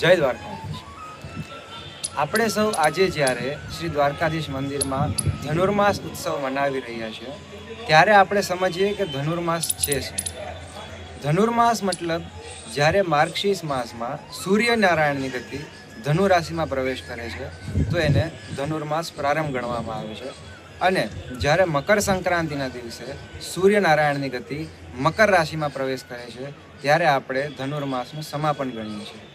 જય દ્વારકાધીશ। આપણે સૌ આજે જ્યારે શ્રી દ્વારકાધીશ મંદિરમાં ધનુર્માસ ઉત્સવ મનાવી રહ્યા છીએ ત્યારે આપણે સમજીએ કે ધનુર્માસ છે શું। ધનુર્માસ મતલબ જ્યારે માર્ગશીર્ષ માસમાં સૂર્યનારાયણની ગતિ ધનુ રાશિમાં પ્રવેશ કરે છે તો એને ધનુર્માસ પ્રારંભ ગણવામાં આવે છે। અને જ્યારે મકર સંક્રાંતિના દિવસે સૂર્યનારાયણની ગતિ મકર રાશિમાં પ્રવેશ કરે છે ત્યારે આપણે ધનુર્માસનું સમાપન ગણીએ છીએ।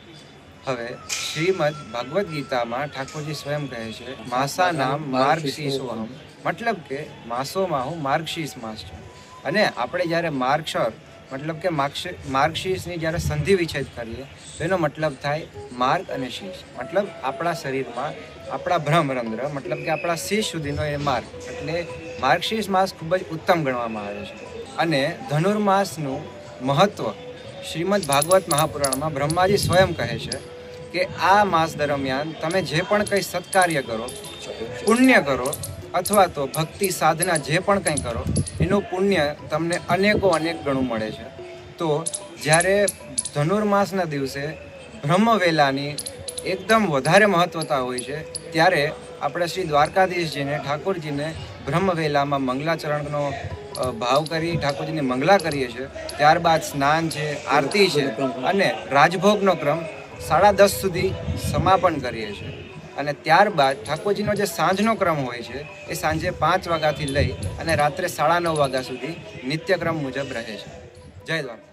હવે શ્રીમદ ભાગવત ગીતામાં ઠાકોરજી સ્વયં કહે છે માસા નામ માર્ગશીર્ષોહમ, મતલબ કે માસોમાં હું માર્ગશીર્ષ માસ છું। અને આપણે જ્યારે માર્ગશર મતલબ કે માર્ગશીર્ષની જ્યારે સંધિ વિચ્છેદ કરીએ તો એનો મતલબ થાય માર્ગ અને શીર્ષ, મતલબ આપણા શરીરમાં આપણા ભ્રમરંધ્ર મતલબ કે આપણા શીર્ષ સુધીનો એ માર્ગ, એટલે માર્ગશીર્ષ માસ ખૂબ જ ઉત્તમ ગણવામાં આવે છે। અને ધનુર્માસનું મહત્ત્વ શ્રીમદ ભાગવત મહાપુરાણમાં બ્રહ્માજી સ્વયં કહે છે કે આ માસ દરમિયાન તમે જે પણ કંઈ સત્કાર્ય કરો, પુણ્ય કરો અથવા તો ભક્તિ સાધના જે પણ કંઈ કરો એનું પુણ્ય તમને અનેક ગણું મળે છે। તો જ્યારે ધનુર્માસના દિવસે બ્રહ્મવેલાની એકદમ વધારે મહત્વતા હોય છે ત્યારે આપણે શ્રી દ્વારકાધીશજીને ઠાકોરજીને બ્રહ્મવેલામાં મંગલાચરણનો ભાવ કરી ઠાકોરજીની મંગલા કરીએ છીએ। ત્યારબાદ સ્નાન છે, આરતી છે અને રાજભોગનો ક્રમ 10:30 સુધી સમાપન કરીએ છીએ। અને ત્યારબાદ ઠાકોરજીનો જે સાંજનો ક્રમ હોય છે એ સાંજે 5 વાગ્યાથી લઈ અને રાત્રે 9:30 વાગ્યા સુધી નિત્યક્રમ મુજબ રહે છે। જય દ્વારકા।